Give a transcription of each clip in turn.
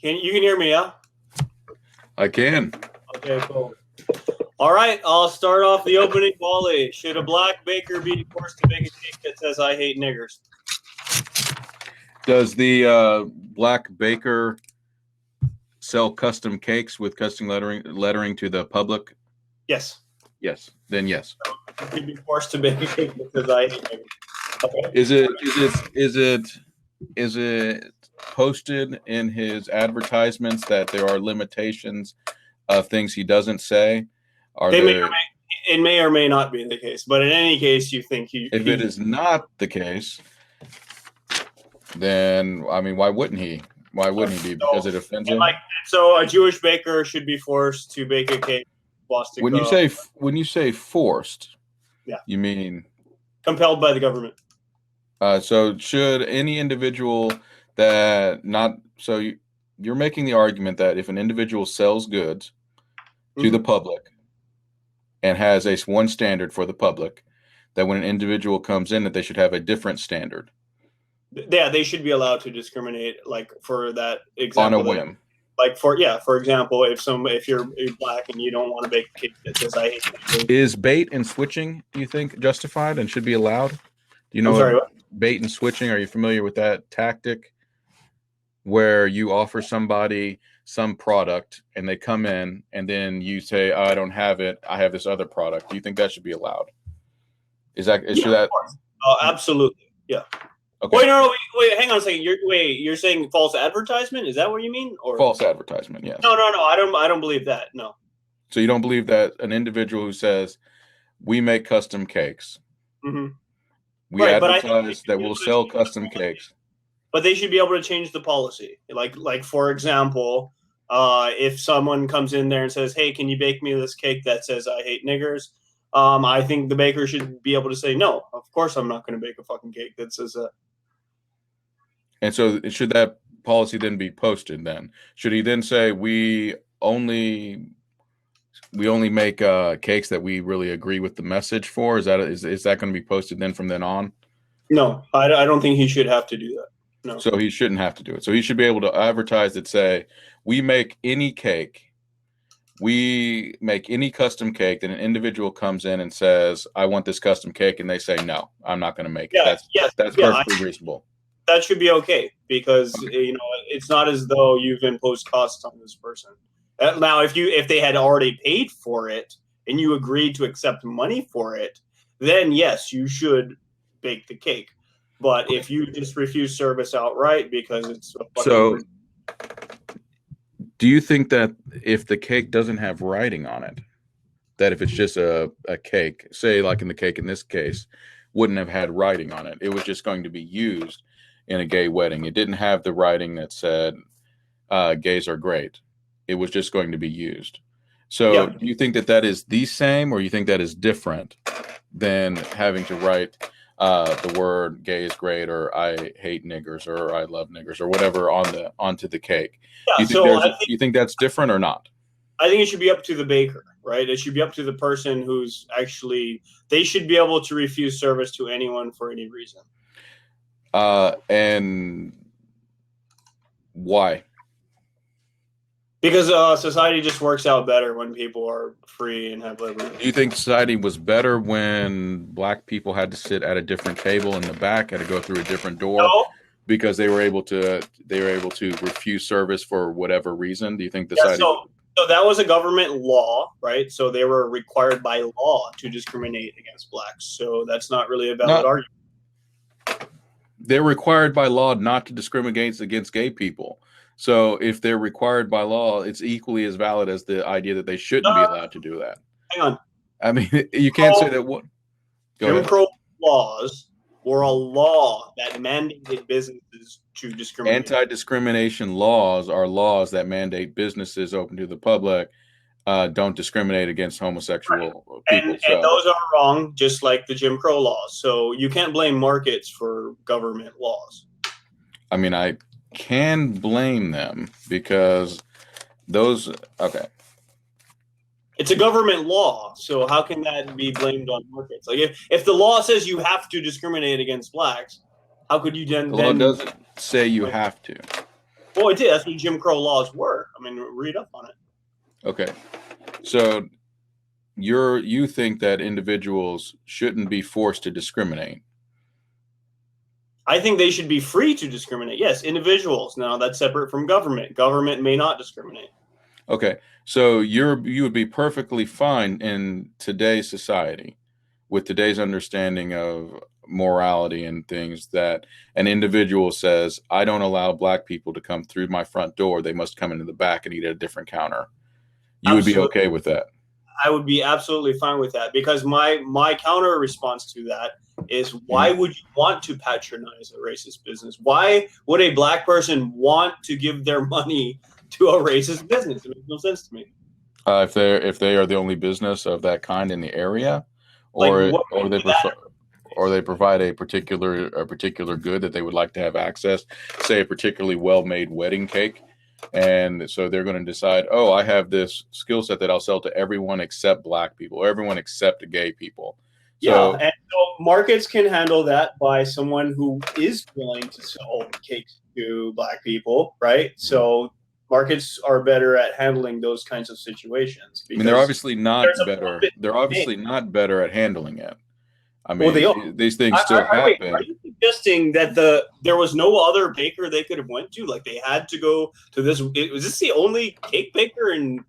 You can hear me, yeah? I can. Okay, cool. All right, I'll start off the opening volley. Should a black baker be forced to bake a cake that says "I hate niggers"? Does the black baker sell custom cakes with custom lettering to the public? Yes. Yes. Then yes. Should be forced to bake a cake that says "I hate niggers." Okay. Is it posted in his advertisements that there are limitations of things he doesn't say? It may or may not be the case, but in any case, you think if it is not the case, then I mean, why wouldn't he? Why wouldn't he be? Because it offends him. So a Jewish baker should be forced to bake a cake. When you say forced, yeah, you mean compelled by the government. So should any individual you're making the argument that if an individual sells goods to the public and has one standard for the public, that when an individual comes in that they should have a different standard. Yeah, they should be allowed to discriminate, like for that example. On a whim. For example, if you're black and you don't want to bake a cake that says "I hate niggers." Is bait and switching, do you think, justified and should be allowed? Do you know what bait and switching? Are you familiar with that tactic where you offer somebody some product and they come in and then you say, "Oh, I don't have it. I have this other product." Do you think that should be allowed? Oh, absolutely. Yeah. Okay. Wait, hang on a second. You're saying false advertisement? Is that what you mean? Or false advertisement? Yes. No. I don't believe that. No. So you don't believe that an individual who says, "We make custom cakes." Mm-hmm. We advertise that we'll sell custom cakes. But they should be able to change the policy. Like for example, if someone comes in there and says, "Hey, can you bake me this cake that says I hate niggers?" I think the baker should be able to say, "No, of course I'm not going to bake a fucking cake that says that." And so should that policy then be posted then? Should he then say, we only make cakes that we really agree with the message for? Is that going to be posted then from then on? No, I don't think he should have to do that. No. So he shouldn't have to do it. So he should be able to advertise that say, we make any cake. We make any custom cake that an individual comes in and says, "I want this custom cake," and they say, "No, I'm not going to make it." That's perfectly reasonable. That should be okay because it's not as though you've imposed costs on this person. Now, if they had already paid for it and you agreed to accept money for it, then yes, you should bake the cake. But if you just refuse service outright because it's so. Do you think that if the cake doesn't have writing on it, that if it's just a cake, say like in the cake in this case, wouldn't have had writing on it? It was just going to be used in a gay wedding. It didn't have the writing that said gays are great. It was just going to be used. So do you think that is the same, or you think that is different than having to write the word "gay is great" or "I hate niggers" or "I love niggers" or whatever onto the cake? Yeah, you think that's different or not? I think it should be up to the baker, right? It should be up to the person who's they should be able to refuse service to anyone for any reason. And why? Because society just works out better when people are free and have liberty. Do you think society was better when black people had to sit at a different table in the back, had to go through a different door? No. Because they were able to refuse service for whatever reason? Do you think society? So that was a government law, right? So they were required by law to discriminate against blacks. So that's not really a valid argument. They're required by law not to discriminate against gay people. So if they're required by law, it's equally as valid as the idea that they shouldn't be allowed to do that. Hang on. I mean, you can't say that. Jim Crow laws were a law that mandated businesses to discriminate. Anti-discrimination laws are laws that mandate businesses open to the public don't discriminate against homosexual people. And those are wrong, just like the Jim Crow laws. So you can't blame markets for government laws. I mean, I can blame them because those. Okay. It's a government law, so how can that be blamed on markets? Like if the law says you have to discriminate against blacks, how could you then? The law doesn't say you have to. Well, it did. That's what Jim Crow laws were. I mean, read up on it. Okay. So you think that individuals shouldn't be forced to discriminate? I think they should be free to discriminate. Yes, individuals. Now that's separate from government. Government may not discriminate. Okay. So you would be perfectly fine in today's society with today's understanding of morality and things that an individual says, I don't allow black people to come through my front door. They must come into the back and eat at a different counter. You would be okay with that? I would be absolutely fine with that, because my counter response to that is, why would you want to patronize a racist business? Why would a black person want to give their money to a racist business? It makes no sense to me. If they are the only business of that kind in the area, Like, or they provide a particular good that they would like to have access, say a particularly well-made wedding cake, and so they're going to decide, oh, I have this skill set that I'll sell to everyone except black people, or everyone except gay people. So, yeah, and so markets can handle that by someone who is willing to sell cakes to black people, right? So markets are better at handling those kinds of situations. I mean, they're obviously not better. They're obviously not better at handling it. I mean, these things still happen. Are you suggesting that there was no other baker they could have went to? Like, they had to go to this? Was this the only cake baker in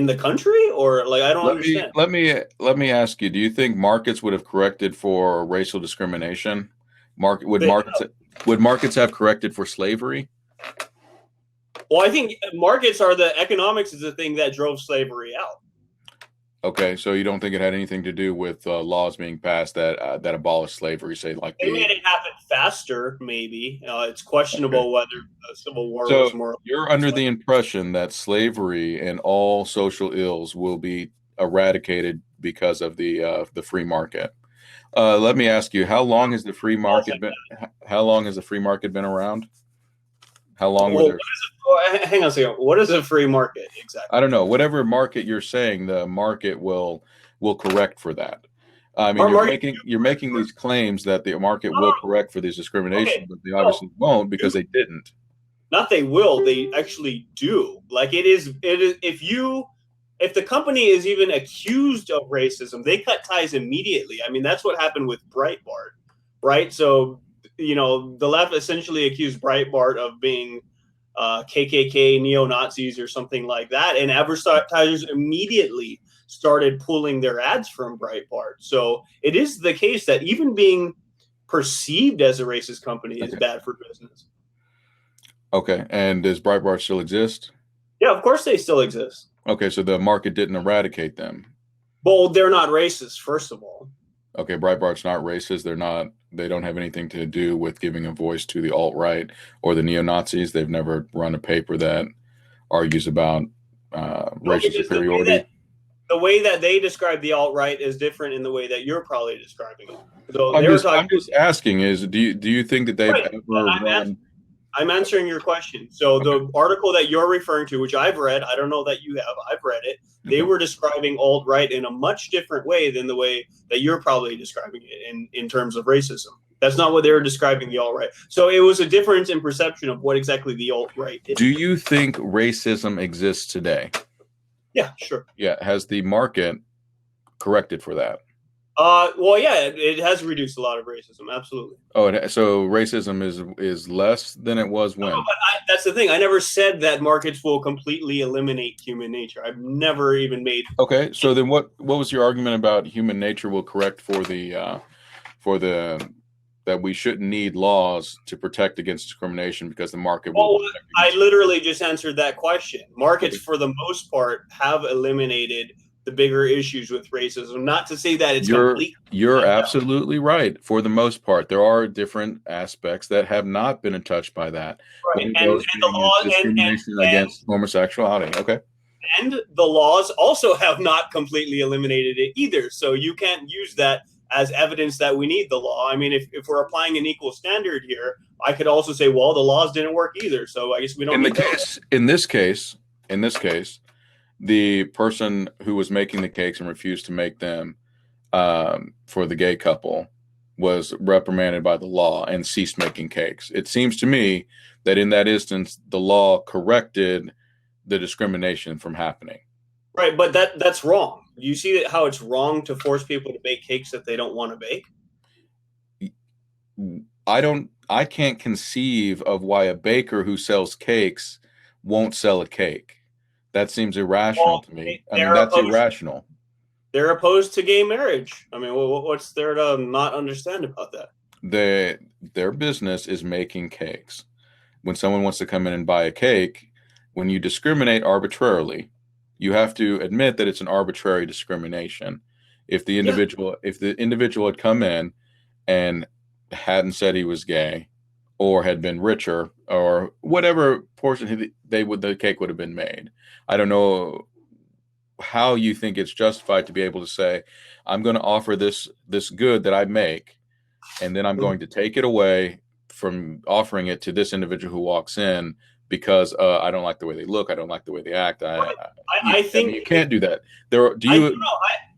the country, or like, I don't understand? Let me ask you: do you think markets would have corrected for racial discrimination? Would markets have corrected for slavery? Well, I think markets are the economics is the thing that drove slavery out. Okay, so you don't think it had anything to do with laws being passed that abolished slavery? Say, like they made it happen faster. Maybe it's questionable whether the Civil War was more. You're under the impression that slavery and all social ills will be eradicated because of the free market. Let me ask you: how long has the free market been? How long has the free market been around? How long were there? Hang on a second. What is a free market exactly? I don't know. Whatever market you're saying, the market will correct for that. I mean, you're making these claims that the market will correct for these discrimination, but they obviously won't, because they didn't. Not they will. They actually do. Like, it is. If the company is even accused of racism, they cut ties immediately. I mean, that's what happened with Breitbart, right? So, the left essentially accused Breitbart of being KKK, neo-Nazis or something like that, and advertisers immediately started pulling their ads from Breitbart. So it is the case that even being perceived as a racist company is bad for business. Okay, and does Breitbart still exist? Yeah, of course they still exist. Okay, so the market didn't eradicate them. Well, they're not racist, first of all. Okay, Breitbart's not racist. They don't have anything to do with giving a voice to the alt-right or the neo-Nazis. They've never run a paper that argues about racial superiority. The way that they describe the alt-right is different in the way that you're probably describing it. So I'm just asking: do you think that they've ever run? I'm answering your question. So the article that you're referring to, which I've read, I don't know that you have, I've read it. They were describing alt-right in a much different way than the way that you're probably describing it in terms of racism. That's not what they were describing the alt-right. So it was a difference in perception of what exactly the alt-right is. Do you think racism exists today? Yeah, sure. Yeah. Has the market corrected for that? Well, yeah, it has reduced a lot of racism. Absolutely. Oh, so racism is less than it was when? No, but that's the thing. I never said that markets will completely eliminate human nature. I've never even made. Okay, so then what was your argument about human nature will correct for that we shouldn't need laws to protect against discrimination because the market will? Well, I literally just answered that question. Markets, for the most part, have eliminated the bigger issues with racism. Not to say that it's complete. You're absolutely right. For the most part, there are different aspects that have not been touched by that. Right. And the law discrimination against homosexuality. Okay. And the laws also have not completely eliminated it either. So you can't use that as evidence that we need the law. I mean, if we're applying an equal standard here, I could also say, well, the laws didn't work either. So I guess we don't. In this case, the person who was making the cakes and refused to make them for the gay couple was reprimanded by the law and ceased making cakes. It seems to me that in that instance, the law corrected the discrimination from happening. Right, but that's wrong. Do you see how it's wrong to force people to bake cakes that they don't want to bake? I can't conceive of why a baker who sells cakes won't sell a cake. That seems irrational to me. I mean, that's irrational. They're opposed to gay marriage. I mean, what's there to not understand about that? Their business is making cakes. When someone wants to come in and buy a cake, when you discriminate arbitrarily, you have to admit that it's an arbitrary discrimination. If the individual had come in and hadn't said he was gay, or had been richer, or whatever portion the cake would have been made, I don't know how you think it's justified to be able to say, I'm going to offer this good that I make, and then I'm going to take it away from offering it to this individual who walks in because I don't like the way they look, I don't like the way they act. I think you can't do that.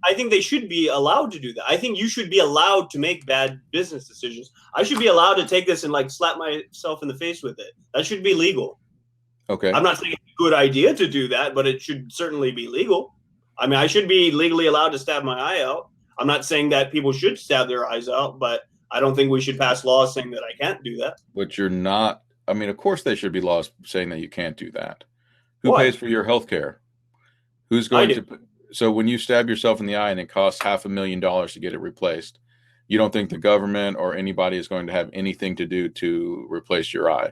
I think they should be allowed to do that. I think you should be allowed to make bad business decisions. I should be allowed to take this and like slap myself in the face with it. That should be legal. Okay. I'm not saying it's a good idea to do that, but it should certainly be legal. I mean, I should be legally allowed to stab my eye out. I'm not saying that people should stab their eyes out, but I don't think we should pass laws saying that I can't do that. But you're not. I mean, of course, there should be laws saying that you can't do that. Who What? pays for your health care? Who's going to? So when you stab yourself in the eye and it costs $500,000 to get it replaced, you don't think the government or anybody is going to have anything to do to replace your eye?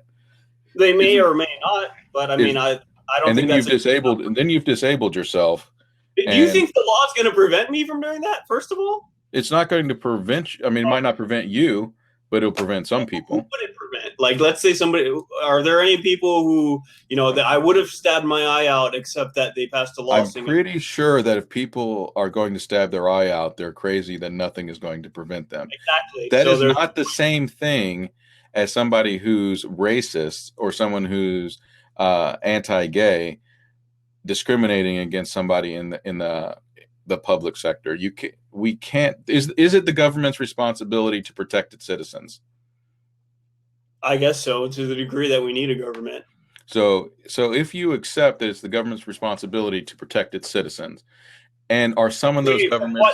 They may or may not, but I mean, I don't. And think then you've disabled yourself. Do you think the law is going to prevent me from doing that? First of all, it's not going to prevent. I mean, it might not prevent you, but it'll prevent some people. Who would it prevent? Like, let's say are there any people who, that I would have stabbed my eye out, except that they passed a law? I'm pretty sure that if people are going to stab their eye out, they're crazy, then nothing is going to prevent them. Exactly. That is not the same thing as somebody who's racist or someone who's anti-gay discriminating against somebody in the public sector. We can't. Is it the government's responsibility to protect its citizens? I guess so, to the degree that we need a government. So if you accept that it's the government's responsibility to protect its citizens, and are some of those governments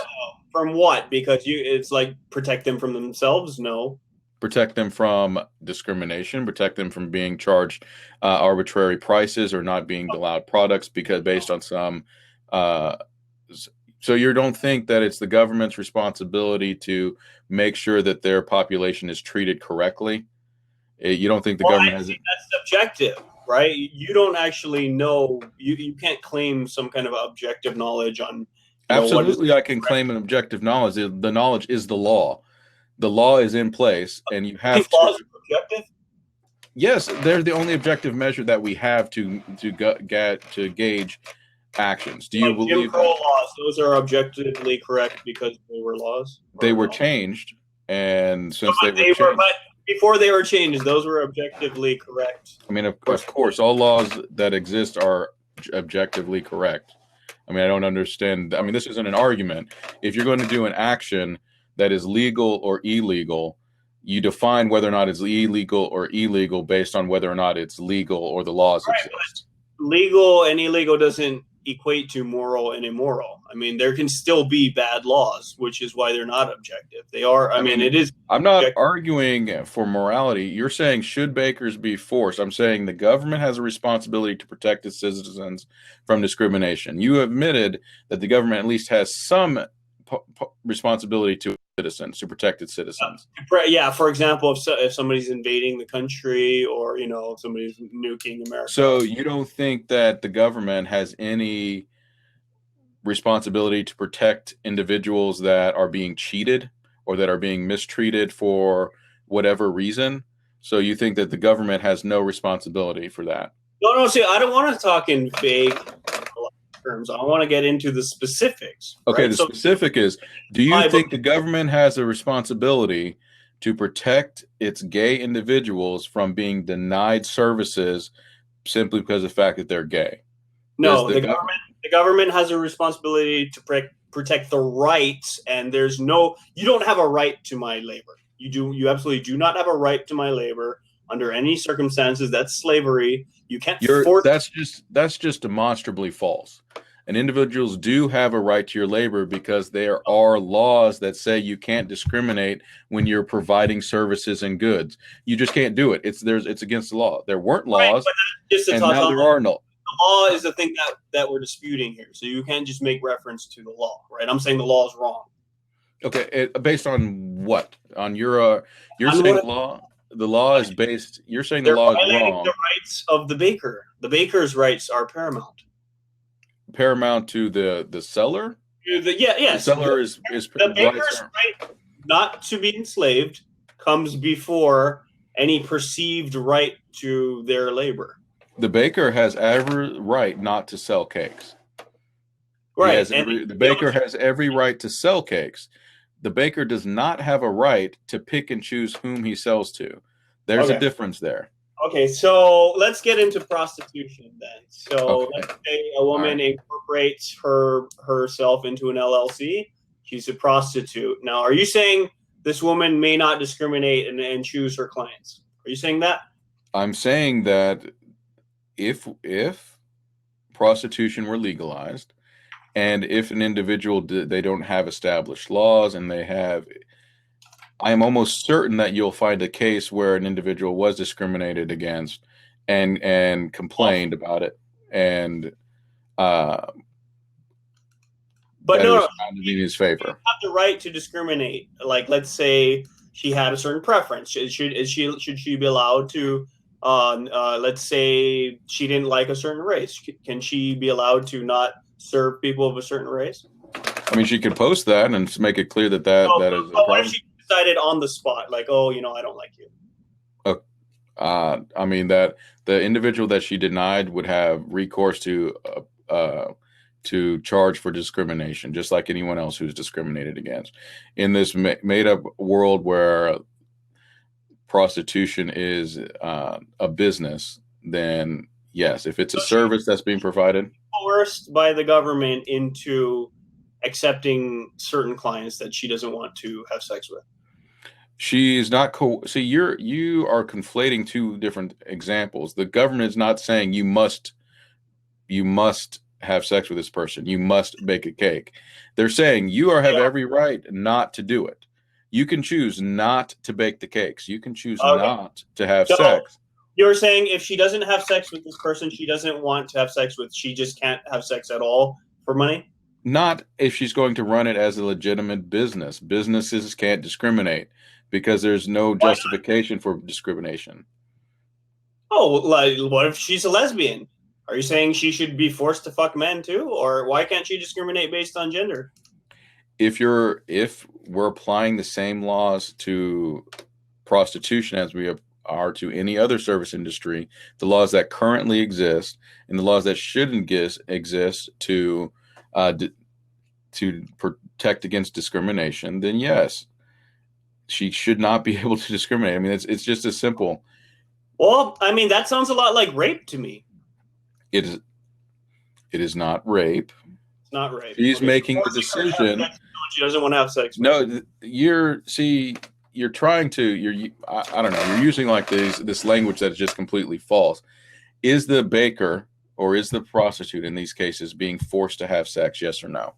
from what? Because it's like protect them from themselves? No. Protect them from discrimination, protect them from being charged arbitrary prices or not being allowed products because based on some. So you don't think that it's the government's responsibility to make sure that their population is treated correctly? You don't think the government has? That's subjective, right? You don't actually know. You can't claim some kind of objective knowledge on. Absolutely, I can claim an objective knowledge. The knowledge is the law. The law is in place, and you have to. Laws are objective? Yes, they're the only objective measure that we have to gauge actions. Do you believe Jim Crow laws? Those are objectively correct because they were laws. They were changed, and since but before they were changed, those were objectively correct. I mean, of course, all laws that exist are objectively correct. I mean, I don't understand. I mean, this isn't an argument. If you're going to do an action that is legal or illegal, you define whether or not it's illegal or illegal based on whether or not it's legal or the laws exist. Legal and illegal doesn't equate to moral and immoral. I mean, there can still be bad laws, which is why they're not objective. They are. I mean, it is. I'm not arguing for morality. You're saying should bakers be forced? I'm saying the government has a responsibility to protect its citizens from discrimination. You admitted that the government at least has some responsibility to citizens, to protect its citizens. Yeah, for example, if somebody's invading the country or if somebody's nuking America. So you don't think that the government has any responsibility to protect individuals that are being cheated or that are being mistreated for whatever reason? So you think that the government has no responsibility for that? No, see, I don't want to talk in vague terms. I want to get into the specifics. Okay, right? Specific is, do you think the government has a responsibility to protect its gay individuals from being denied services simply because of the fact that they're gay? No, the government has a responsibility to protect the rights, and you don't have a right to my labor. You absolutely do not have a right to my labor. under any circumstances. That's slavery. You can't force. That's just demonstrably false. And individuals do have a right to your labor because there are laws that say you can't discriminate when you're providing services and goods. You just can't do it. It's against the law. There weren't laws, but that's just and now there are no. The law is the thing that we're disputing here. So you can't just make reference to the law, right? I'm saying the law is wrong. Okay, based on what? On you're saying law? The law is based. You're saying the law is wrong. The rights of the baker. The baker's rights are paramount. Paramount to the seller. The seller is the baker's right not to be enslaved comes before any perceived right to their labor. The baker has every right not to sell cakes. Right. The baker has every right to sell cakes. The baker does not have a right to pick and choose whom he sells to. There's a difference there. Okay, so let's get into prostitution then. So let's say a woman incorporates herself into an LLC. She's a prostitute. Now, are you saying this woman may not discriminate and choose her clients? Are you saying that? I'm saying that if prostitution were legalized, and if an individual they don't have established laws, and I am almost certain that you'll find a case where an individual was discriminated against and complained about it, and but no, it was found in his favor. You have the right to discriminate. Like, let's say she had a certain preference. Should she be allowed to? Let's say she didn't like a certain race. Can she be allowed to not serve people of a certain race? I mean, she could post that and make it clear that is a problem. What if she decided on the spot, like, oh, I don't like you? I mean, that the individual that she denied would have recourse to charge for discrimination, just like anyone else who's discriminated against. In this made-up world where prostitution is a business, then yes, if it's a service that's being provided. Coerced by the government into accepting certain clients that she doesn't want to have sex with. She's not see, you are conflating two different examples. The government is not saying you must have sex with this person. You must bake a cake. They're saying you have every right not to do it. You can choose not to bake the cakes. You can choose not to have sex. You're saying if she doesn't have sex with this person she doesn't want to have sex with, she just can't have sex at all for money? Not if she's going to run it as a legitimate business. Businesses can't discriminate because there's no justification for discrimination. Oh, like, what if she's a lesbian? Are you saying she should be forced to fuck men too? Or why can't she discriminate based on gender? If we're applying the same laws to prostitution as we are to any other service industry, the laws that currently exist and the laws that shouldn't exist to protect against discrimination, then yes, she should not be able to discriminate. I mean, it's just as simple. Well, I mean, that sounds a lot like rape to me. It is not rape. It's not rape. She's making the decision. She doesn't want to have sex with. No, you're trying to, I don't know, you're using like this language that's just completely false. Is the baker or is the prostitute in these cases being forced to have sex? Yes or no?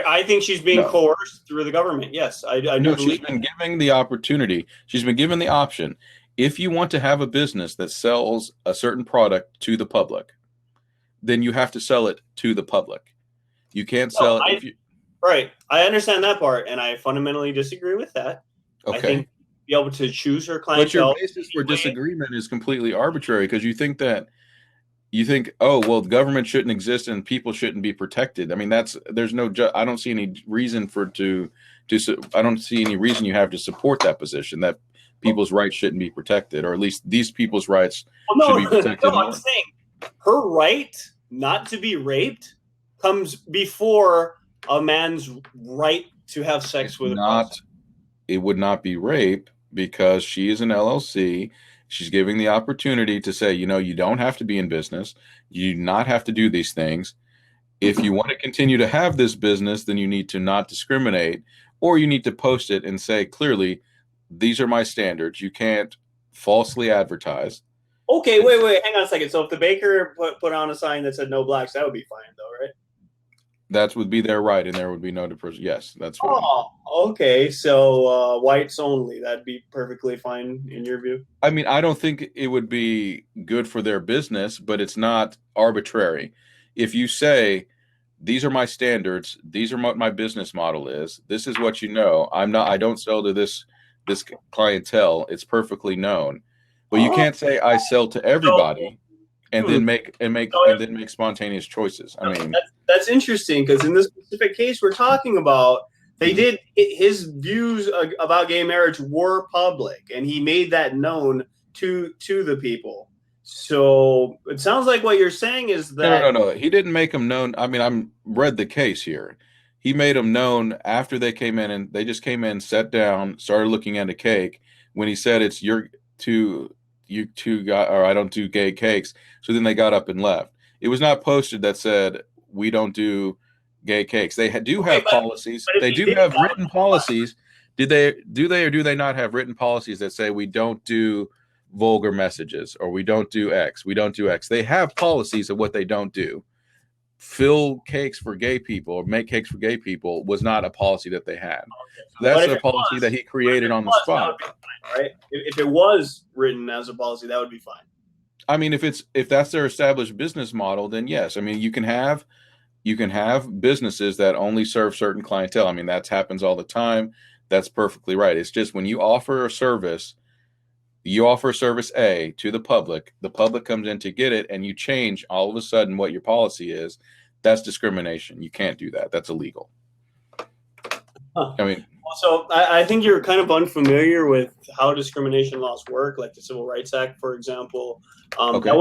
I think she's being coerced through the government. Yes, I do. No, she's been given the opportunity. She's been given the option. If you want to have a business that sells a certain product to the public, then you have to sell it to the public. You can't sell it. Right. I understand that part, and I fundamentally disagree with that. Okay. I think be able to choose her clientele. But your basis for disagreement is completely arbitrary because you think, oh, well, the government shouldn't exist and people shouldn't be protected. I mean, I don't see any reason I don't see any reason you have to support that position that people's rights shouldn't be protected, or at least these people's rights should be protected. No, I'm saying her right not to be raped comes before a man's right to have sex with a person. It would not be rape because she is an LLC. She's giving the opportunity to say, you don't have to be in business. You do not have to do these things. If you want to continue to have this business, then you need to not discriminate, or you need to post it and say clearly, these are my standards. You can't falsely advertised. Okay, wait, hang on a second. So if the baker put on a sign that said no blacks, that would be fine, though, right? That would be their right, and there would be no depression. Yes, that's fine. Oh, okay. So whites only. That'd be perfectly fine in your view. I mean, I don't think it would be good for their business, but it's not arbitrary. If you say, these are my standards, these are what my business model is, this is what you know. I don't sell to this clientele. It's perfectly known. But you can't say I sell to everybody and then make spontaneous choices. I mean, that's interesting, because in this specific case we're talking about, his views about gay marriage were public, and he made that known to the people. So it sounds like what you're saying is that no. He didn't make them known. I mean, I'm read the case here. He made them known after they came in, and they just came in, sat down, started looking at a cake. When he said it's you two got, or I don't do gay cakes. So then they got up and left. It was not posted that said we don't do gay cakes. They do have policies. They do have written policies. Do they or do they not have written policies that say we don't do vulgar messages, or we don't do X, we don't do X? They have policies of what they don't do. Fill cakes for gay people or make cakes for gay people was not a policy that they had. So that's a policy that he created on the spot. Right? If it was written as a policy, that would be fine. I mean, if that's their established business model, then yes. I mean, you can have businesses that only serve certain clientele. I mean, that happens all the time. That's perfectly right. It's just when you offer a service, you offer service A to the public comes in to get it, and you change all of a sudden what your policy is. That's discrimination. You can't do that. That's illegal. Huh. I mean, so I think you're kind of unfamiliar with how discrimination laws work, like the Civil Rights Act, for example. Okay. It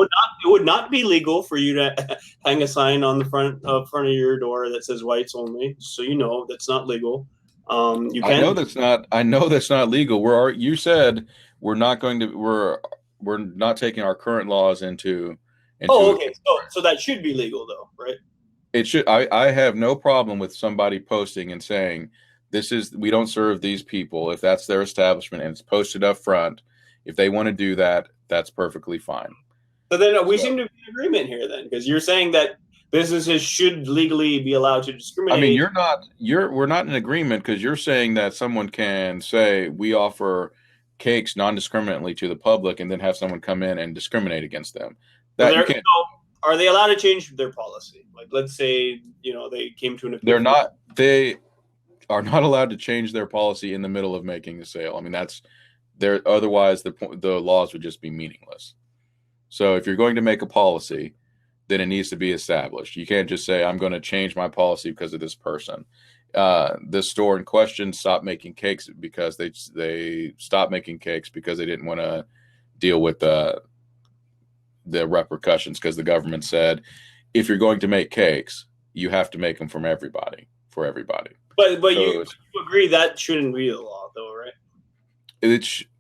would not be legal for you to hang a sign on the front of your door that says whites only. So you know that's not legal. You can. I know that's not legal. You said we're not taking our current laws into. Oh, okay. So that should be legal, though, right? It should. I have no problem with somebody posting and saying, we don't serve these people. If that's their establishment and it's posted up front, if they want to do that, that's perfectly fine. So then we seem to be in agreement here, then, because you're saying that businesses should legally be allowed to discriminate. I mean, we're not in agreement, because you're saying that someone can say we offer cakes non-discriminately to the public and then have someone come in and discriminate against them. So are they allowed to change their policy? Like, let's say, they came to an agreement. They are not allowed to change their policy in the middle of making a sale. I mean, otherwise the laws would just be meaningless. So if you're going to make a policy, then it needs to be established. You can't just say, I'm going to change my policy because of this person. This store in question stopped making cakes because they stopped making cakes because they didn't want to deal with the repercussions, because the government said, if you're going to make cakes, you have to make them for everybody. But so you agree that shouldn't be the law, though, right?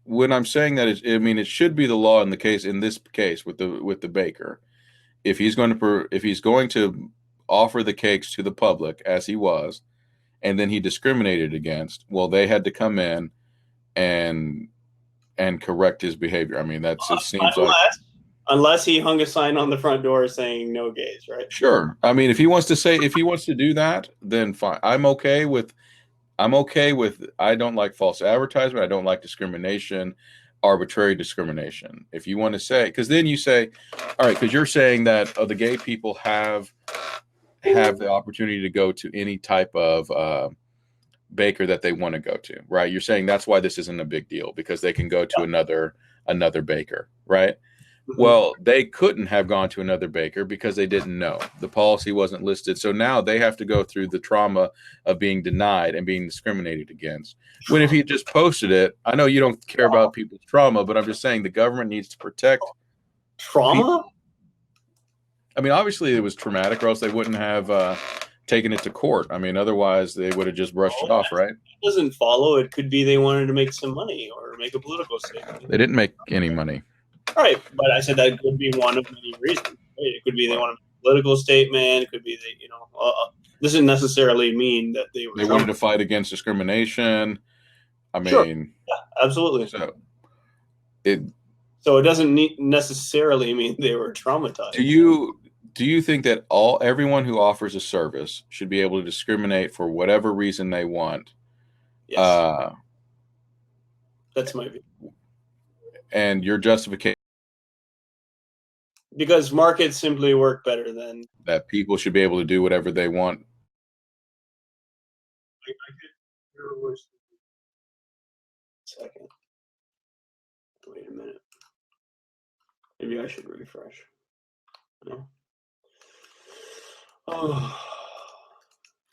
When I'm saying that, it should be the law in this case with the baker. If he's going to offer the cakes to the public, as he was, and then he discriminated against, well, they had to come in and correct his behavior. I mean, it seems unless he hung a sign on the front door saying no gays, right? Sure. I mean, if he wants to do that, then fine. I'm okay with I don't like false advertisement. I don't like discrimination, arbitrary discrimination. If you want to say, because then you say, all right, because you're saying that the gay people have the opportunity to go to any type of baker that they want to go to, right? You're saying that's why this isn't a big deal, because they can go to another baker, right? Mm-hmm. Well, they couldn't have gone to another baker because they didn't know. The policy wasn't listed. So now they have to go through the trauma of being denied and being discriminated against. When if he just posted it, I know you don't care about people's trauma, but I'm just saying the government needs to protect trauma. People. I mean, obviously it was traumatic, or else they wouldn't have taken it to court. I mean, otherwise they would have just brushed it off, right? It doesn't follow. It could be they wanted to make some money or make a political statement. They didn't make any money. Right, but I said that could be one of many reasons. Right? It could be they want to make a political statement. It could be they, doesn't necessarily mean that they wanted to fight against discrimination. I mean, sure. Yeah, absolutely. So So it doesn't necessarily mean they were traumatized. Do you think that everyone who offers a service should be able to discriminate for whatever reason they want? Yes. That's my view. And your justification because markets simply work better than that people should be able to do whatever they want. Second. Wait a minute. Maybe I should refresh. No? Oh,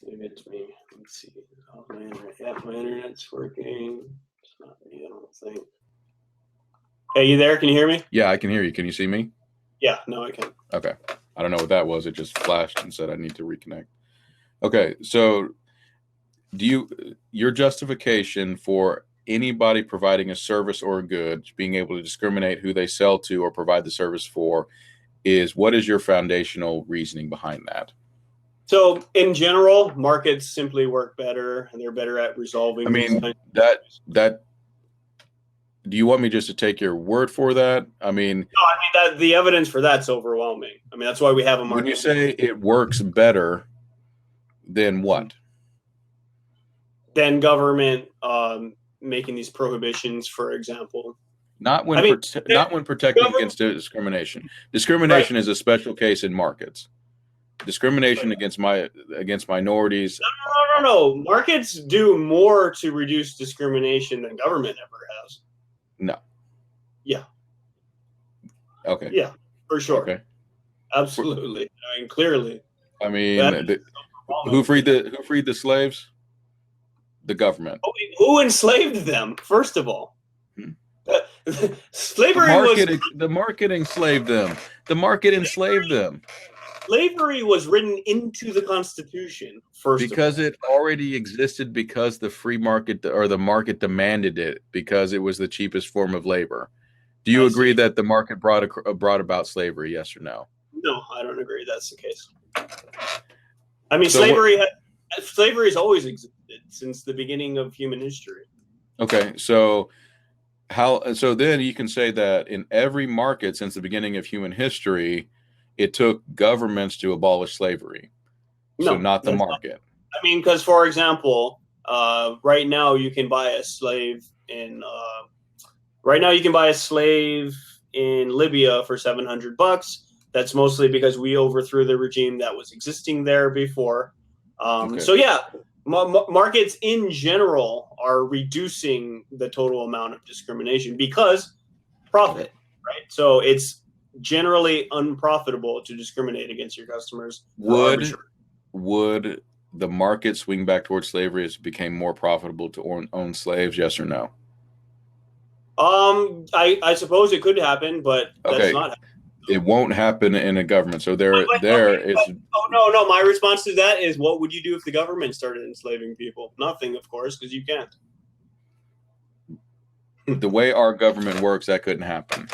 maybe it's me. Let's see. Oh, my internet. Yeah, my internet's working. It's not me, I don't think. Hey, you there? Can you hear me? Yeah, I can hear you. Can you see me? Yeah, no, I can. Okay. I don't know what that was. It just flashed and said I need to reconnect. Okay, so your justification for anybody providing a service or a good, being able to discriminate who they sell to or provide the service for, what is your foundational reasoning behind that? So in general, markets simply work better and they're better at resolving. I mean, that do you want me just to take your word for that? I mean, no, I mean the evidence for that's overwhelming. I mean, that's why we have a market. When you say it works better, then what? Than government making these prohibitions, for example. Not when protecting against discrimination. Discrimination is a special case in markets. Discrimination against minorities. No. Markets do more to reduce discrimination than government ever has. No. Yeah. Okay. Yeah, for sure. Okay. Absolutely. I mean, clearly. I mean, who freed the slaves? The government. Who enslaved them? First of all. Slavery the market enslaved them. The market enslaved them. Slavery was written into the Constitution because it already existed, because the free market or the market demanded it, because it was the cheapest form of labor. Do you agree that the market brought about slavery? Yes or no? No, I don't agree that's the case. I mean, slavery has always existed since the beginning of human history. Okay, so then you can say that in every market since the beginning of human history, it took governments to abolish slavery. So not the market. I mean, because for example, right now you can buy a slave in Libya for $700. That's mostly because we overthrew the regime that was existing there before. So yeah, markets in general are reducing the total amount of discrimination because profit, right? So it's generally unprofitable to discriminate against your customers. Would the market swing back towards slavery as it became more profitable to own slaves? Yes or no? I suppose it could happen, but that's not happening. It won't happen in a government. So no. My response to that is, what would you do if the government started enslaving people? Nothing, of course, because you can't. The way our government works, that couldn't happen.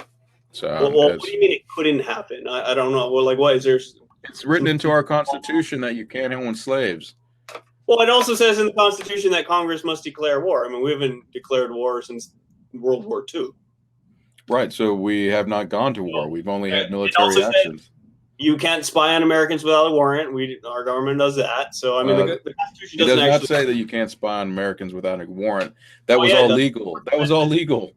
So, what do you mean it couldn't happen? I don't know. Well, like, what is there? It's written into our Constitution that you can't own slaves. Well, it also says in the Constitution that Congress must declare war. I mean, we haven't declared war since World War II. Right. So we have not gone to war. We've only had military actions. You can't spy on Americans without a warrant. Our government does that. So I mean, the Constitution does not say that you can't spy on Americans without a warrant. That was all legal. That was all legal.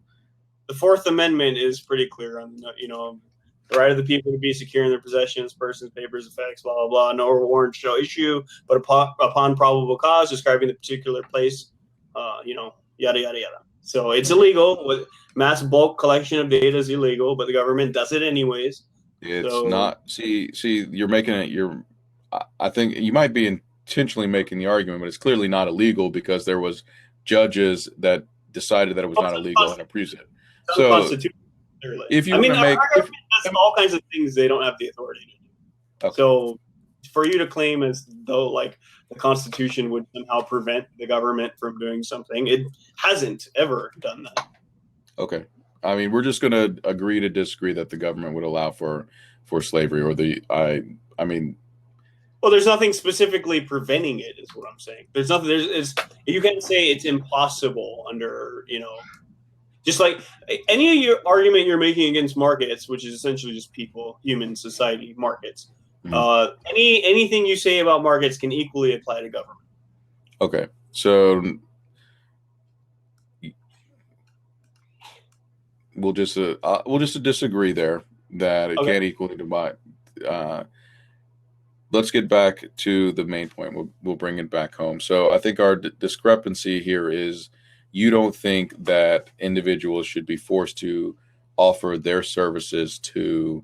The Fourth Amendment is pretty clear on the right of the people to be secure in their possessions, persons, papers, effects, blah blah blah. No warrant shall issue, but upon probable cause, describing the particular place, yada yada yada. So it's illegal. Mass bulk collection of data is illegal, but the government does it anyways. It's not. See, you're making it. I think you might be intentionally making the argument, but it's clearly not illegal because there was judges that decided that it was not illegal and approved it. So if you want to make, our government does all kinds of things they don't have the authority to do. Okay. So for you to claim as though like the Constitution would somehow prevent the government from doing something, it hasn't ever done that. Okay. I mean, we're just going to agree to disagree that the government would allow for slavery well, there's nothing specifically preventing it is what I'm saying. There's nothing you can't say it's impossible under, Just like any of your argument you're making against markets, which is essentially just people, human society, markets. Anything you say about markets can equally apply to government. Okay, so we'll just disagree there that it can't equally divide. Let's get back to the main point. We'll bring it back home. So I think our discrepancy here is you don't think that individuals should be forced to offer their services to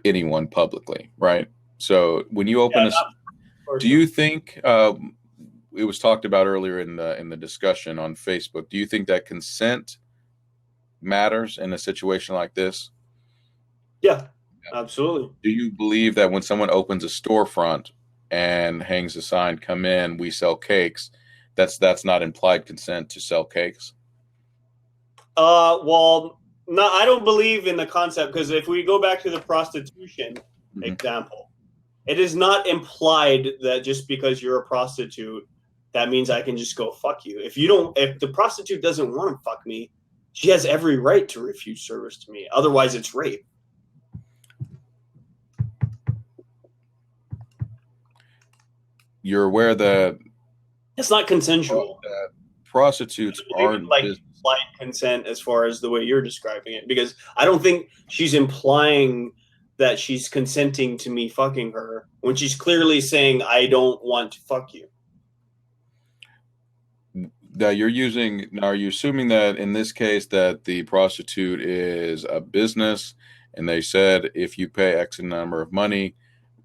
anyone publicly, right? So when you open do you think it was talked about earlier in the discussion on Facebook? Do you think that consent matters in a situation like this? Yeah, absolutely. Do you believe that when someone opens a storefront and hangs a sign, "Come in, we sell cakes," that's not implied consent to sell cakes? Well, no, I don't believe in the concept, because if we go back to the prostitution example, it is not implied that just because you're a prostitute, that means I can just go fuck you. If the prostitute doesn't want to fuck me, she has every right to refuse service to me. Otherwise, it's rape. You're aware that it's not consensual. That prostitutes aren't like implied consent as far as the way you're describing it, because I don't think she's implying that she's consenting to me fucking her when she's clearly saying, I don't want to fuck you. That you're using now, are you assuming that in this case that the prostitute is a business and they said if you pay X number of money,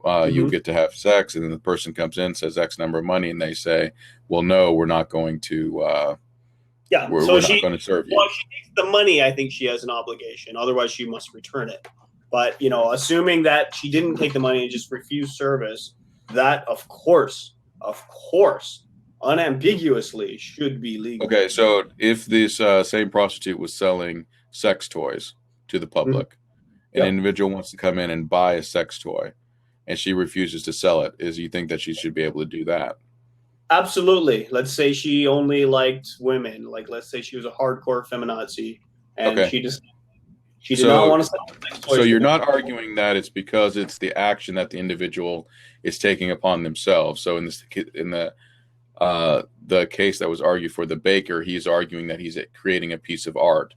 you'll get to have sex, and then the person comes in, says X number of money, and they say, well, no, we're not going to we're not going to serve you. Well, if she takes the money, I think she has an obligation. Otherwise, she must return it. But, assuming that she didn't take the money and just refused service, that, of course, unambiguously should be legal. Okay, so if this same prostitute was selling sex toys to the public, an individual wants to come in and buy a sex toy, and she refuses to sell it, you think that she should be able to do that? Absolutely. Let's say she only liked women. Like, let's say she was a hardcore feminazi, and she did not want to sell sex toys. So you're not arguing that it's because it's the action that the individual is taking upon themselves. So in the case that was argued for the baker, he's arguing that he's creating a piece of art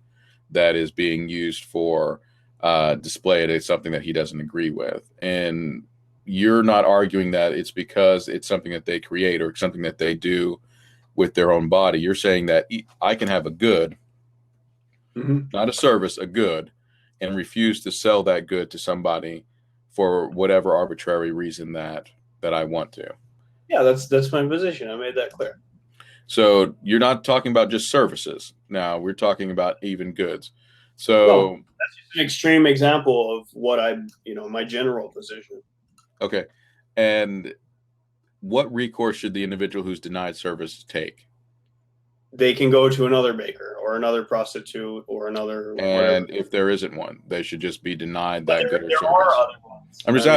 that is being used for display. It's something that he doesn't agree with, and you're not arguing that it's because it's something that they create or something that they do with their own body. You're saying that I can have a good, not a service, a good, and refuse to sell that good to somebody for whatever arbitrary reason that I want to. Yeah, that's my position. I made that clear. So you're not talking about just services. Now we're talking about even goods. So that's just an extreme example of what my general position. Okay. And what recourse should the individual who's denied service take? They can go to another baker or another prostitute or another. And whatever. If there isn't one, they should just be denied that good there service. Are other ones. I'm just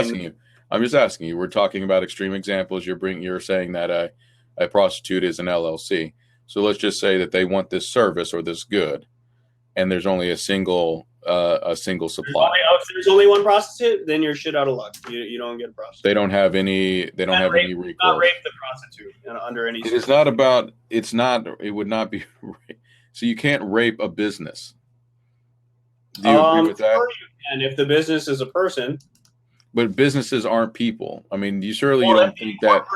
asking you. We're talking about extreme examples. You're saying that a prostitute is an LLC. So let's just say that they want this service or this good, and there's only a single supply. If there's only one prostitute, then you're shit out of luck. You don't get a prostitute. They don't have any recourse. Not rape the prostitute under any. It is not about. It's not. It would not be. So you can't rape a business. Do you agree with that? Sure you can if the business is a person. But businesses aren't people. I mean, you don't think that.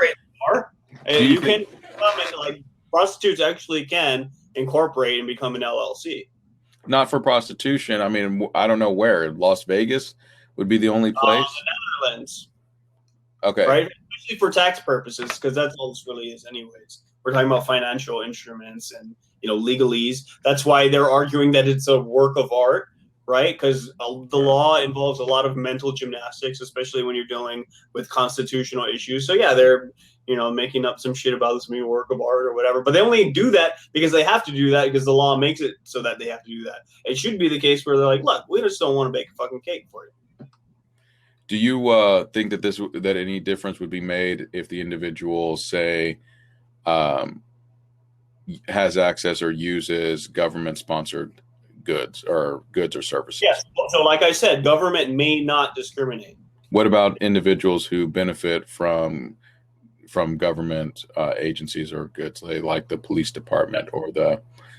You can become prostitutes actually can incorporate and become an LLC. Not for prostitution. I mean, I don't know where. Las Vegas would be the only place. The Netherlands. Okay. Right? Especially for tax purposes, because that's all this really is anyways. We're talking about financial instruments and, legalese. That's why they're arguing that it's a work of art, right? Because the law involves a lot of mental gymnastics, especially when you're dealing with constitutional issues. So, yeah, they're making up some shit about this being a work of art or whatever. But they only do that because they have to do that because the law makes it so that they have to do that. It should be the case where they're like, look, we just don't want to bake a fucking cake for you. Do you think that any difference would be made if the individual, say, has access or uses government sponsored goods or services. Yes. So, like I said, government may not discriminate. What about individuals who benefit from government agencies or goods, like the police department or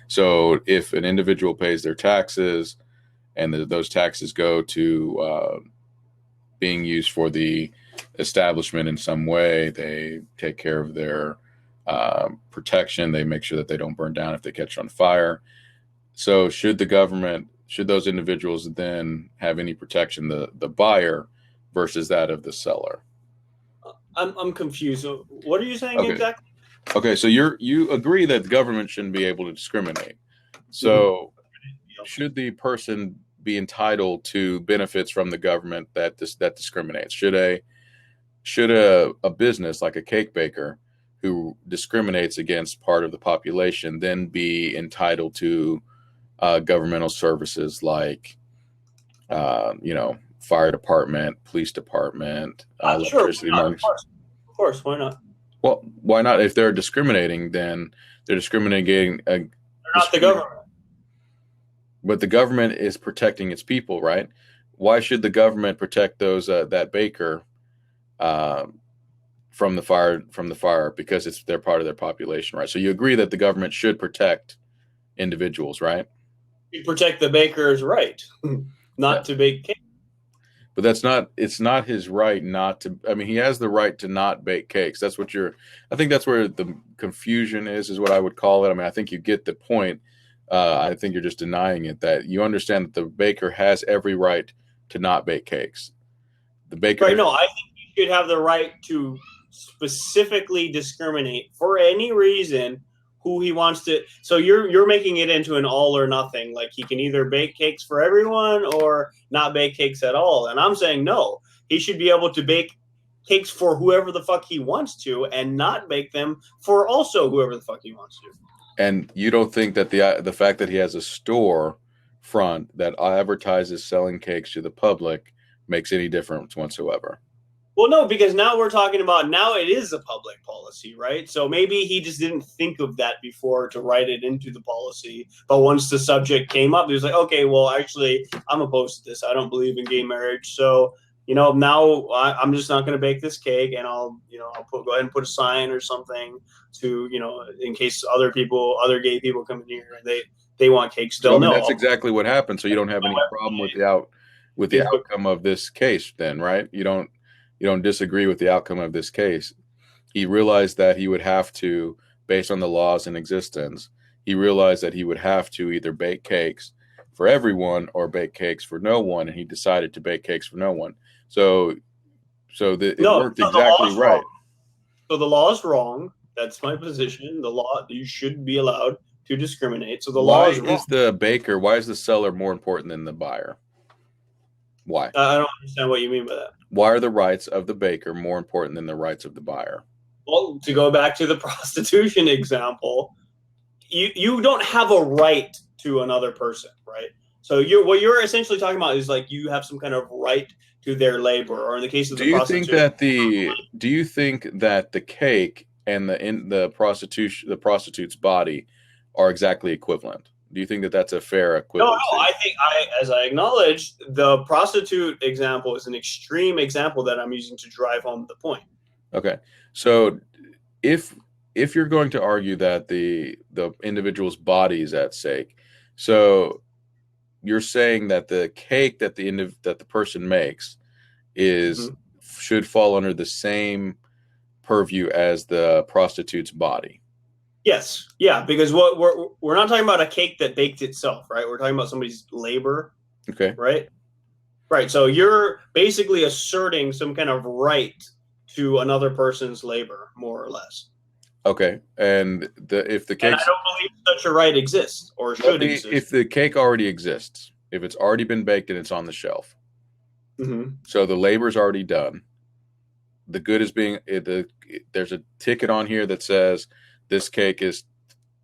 so if an individual pays their taxes and those taxes go to being used for the establishment in some way, they take care of their protection, they make sure that they don't burn down if they catch on fire. So should those individuals then have any protection, the buyer versus that of the seller? I'm confused. What are you saying exactly? Okay, so you agree that the government shouldn't be able to discriminate. So should the person be entitled to benefits from the government that discriminates? Should a business like a cake baker who discriminates against part of the population then be entitled to governmental services like fire department, police department, electricity? Sure, of course, why not? Well, why not? If they're discriminating, then they're discriminating. They're not the government. But the government is protecting its people, right? Why should the government protect that baker from the fire? Because they're part of their population, right? So you agree that the government should protect individuals, right? You protect the baker's right not to bake cake. But it's not his right not to. I mean, he has the right to not bake cakes. I think that's where the confusion is what I would call it. I mean, I think you get the point. I think you're just denying it, that you understand that the baker has every right to not bake cakes. The baker. Right, no, I think you should have the right to specifically discriminate for any reason who he wants to. So you're making it into an all or nothing. Like he can either bake cakes for everyone or not bake cakes at all. And I'm saying no. He should be able to bake cakes for whoever the fuck he wants to and not bake them for also whoever the fuck he wants to. And you don't think that the fact that he has a store front that advertises selling cakes to the public makes any difference whatsoever? Well, no, because now we're talking about now it is a public policy, right? So maybe he just didn't think of that before to write it into the policy. But once the subject came up, he was like, okay, well, actually, I'm opposed to this. I don't believe in gay marriage. So, now I'm just not going to bake this cake, and I'll go ahead and put a sign or something to, in case other gay people come in here and they want cakes. They'll know. That's exactly what happened. So you don't have any problem with the outcome of this case, then, right? You don't disagree with the outcome of this case. He realized that he would have to, based on the laws in existence, he realized that he would have to either bake cakes for everyone or bake cakes for no one, and he decided to bake cakes for no one. So it worked exactly right. So the law is wrong. That's my position. The law, you should be allowed to discriminate. So the law is wrong. Why is the seller more important than the buyer? Why? I don't understand what you mean by that. Why are the rights of the baker more important than the rights of the buyer? Well, to go back to the prostitution example, you don't have a right to another person, right? So what you're essentially talking about is like you have some kind of right to their labor, or in the case of the prostitute. Do you think that the cake and the prostitute's body are exactly equivalent? Do you think that that's a fair equivalence? No. I think as I acknowledged, the prostitute example is an extreme example that I'm using to drive home the point. Okay, so if you're going to argue that the individual's body is at stake, so you're saying that the cake that the person makes should fall under the same purview as the prostitute's body. Yes, yeah, because what we're not talking about a cake that baked itself, right? We're talking about somebody's labor. Okay. Right. So you're basically asserting some kind of right to another person's labor, more or less. Okay, and if the cake, and I don't believe such a right exists or should exist. If the cake already exists, if it's already been baked and it's on the shelf, so the labor's already done. The good is there's a ticket on here that says this cake is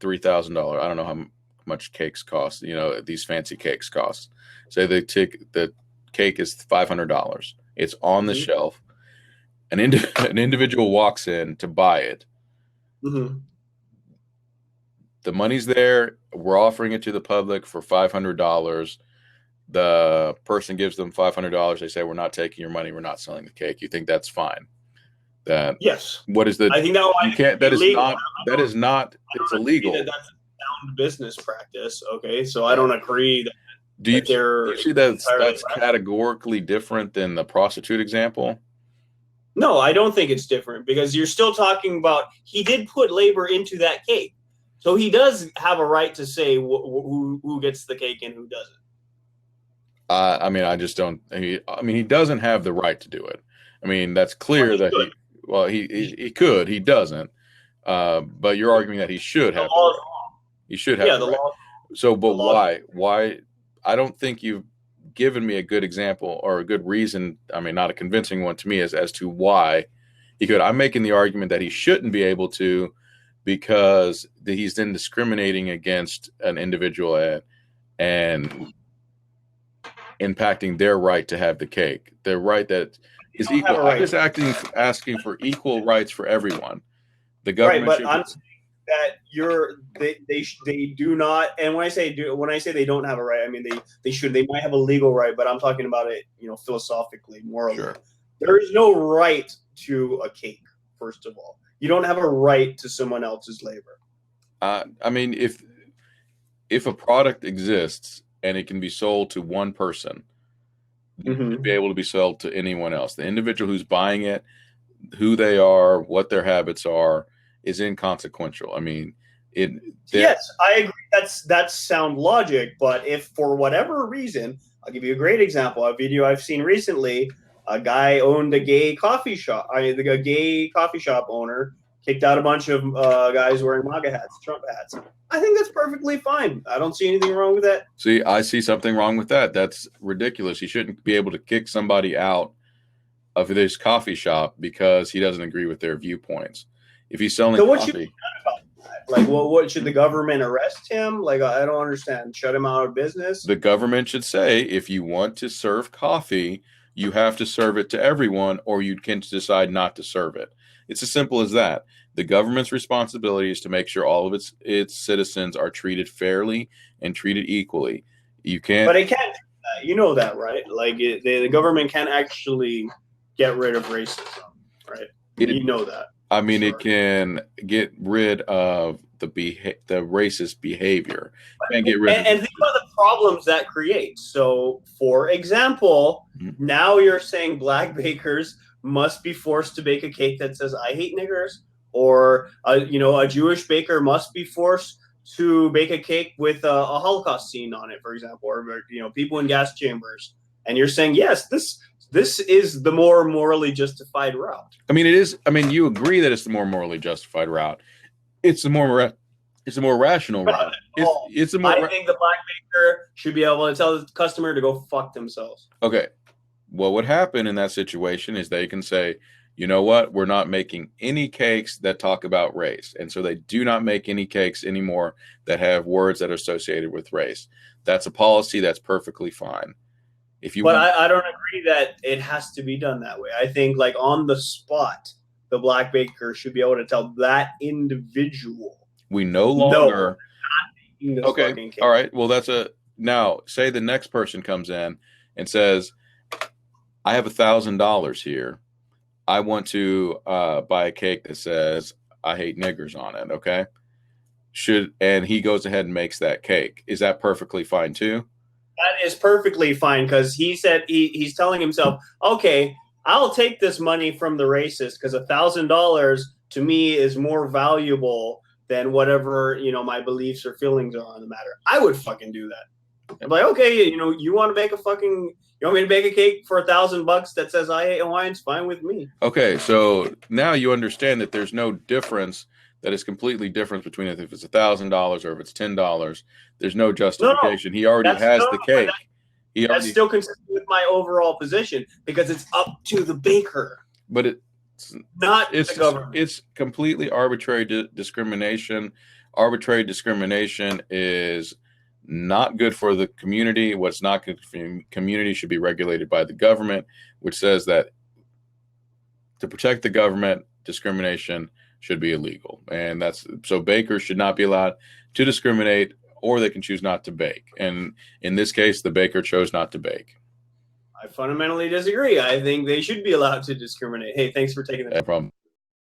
$3,000. I don't know how much cakes cost. These fancy cakes cost. Say the cake is $500. It's on the shelf. An individual walks in to buy it. the money's there. We're offering it to the public for $500. The person gives them $500. They say, we're not taking your money. We're not selling the cake. You think that's fine? That Yes. What is the? I think that You can't. That is illegal. not. That is not. It's illegal. That's a sound business practice. Okay, so I don't agree that. Do you see that's categorically different than the prostitute example? No, I don't think it's different because you're still talking about he did put labor into that cake. So he does have a right to say who gets the cake and who doesn't. I mean, I just don't. He doesn't have the right to do it. I mean, that's clear that he could. He doesn't. But you're arguing that he should have. He should have. Yeah, the law. So, but why? Why? I don't think you've given me a good example or a good reason. I mean, not a convincing one to me as to why he could. I'm making the argument that he shouldn't be able to because he's then discriminating against an individual and impacting their right to have the cake. Their right that is equal. I'm just asking for equal rights for everyone. The government, right? But I'm saying that they do not. And when I say they don't have a right, I mean they should. They might have a legal right, but I'm talking about it, philosophically, morally. Sure. There is no right to a cake. First of all, you don't have a right to someone else's labor. I mean, if a product exists and it can be sold to one person, it should be able to be sold to anyone else. The individual who's buying it, who they are, what their habits are, is inconsequential. I mean, yes, I agree. That's sound logic. But if for whatever reason, I'll give you a great example. A video I've seen recently, a guy owned a gay coffee shop. A gay coffee shop owner kicked out a bunch of guys wearing MAGA hats, Trump hats. I think that's perfectly fine. I don't see anything wrong with that. See, I see something wrong with that. That's ridiculous. You shouldn't be able to kick somebody out of this coffee shop because he doesn't agree with their viewpoints. If he's selling coffee. Like, what should the government arrest him? Like, I don't understand. Shut him out of business? The government should say, if you want to serve coffee, you have to serve it to everyone, or you can decide not to serve it. It's as simple as that. The government's responsibility is to make sure all of its citizens are treated fairly and treated equally. You can't. But it can't. You know that, right? Like, the government can't actually get rid of racism, right? You know that. I mean, It can get rid of the racist behavior. And get rid and think about the problems that creates. So, for example, now you're saying black bakers must be forced to bake a cake that says "I hate niggers," or a Jewish baker must be forced to bake a cake with a Holocaust scene on it, for example, or people in gas chambers. And you're saying, yes, this is the more morally justified route. I mean, it is. I mean, you agree that it's the more morally justified route. It's the more rational route. I think the black baker should be able to tell the customer to go fuck themselves. Okay. What would happen in that situation is they can say, you know what? We're not making any cakes that talk about race. And so they do not make any cakes anymore that have words that are associated with race. That's a policy that's perfectly fine. I don't agree that it has to be done that way. I think, like, on the spot, the black baker should be able to tell that individual. We no longer. Okay. All right. Well, now say the next person comes in and says, I have $1,000 here. I want to buy a cake that says I hate niggers on it. Okay. And he goes ahead and makes that cake. Is that perfectly fine too? That is perfectly fine, because he said he's telling himself, okay, I'll take this money from the racist because $1,000 to me is more valuable than whatever my beliefs or feelings are on the matter. I would fucking do that. I'm like, okay, you want to you want me to bake a cake for $1,000 that says I hate Hawaiians? Fine with me. Okay, so now you understand that there's no difference. That is completely different between if it's $1,000 or if it's $10. There's no justification. He already has the cake. That's still consistent with my overall position because it's up to the baker. But it's not the government. It's completely arbitrary discrimination. Arbitrary discrimination is not good for the community. What's not good for the community should be regulated by the government, which says that to protect the government, discrimination should be illegal. And so bakers should not be allowed to discriminate, or they can choose not to bake. And in this case, the baker chose not to bake. I fundamentally disagree. I think they should be allowed to discriminate. Hey, thanks for taking the time. No problem.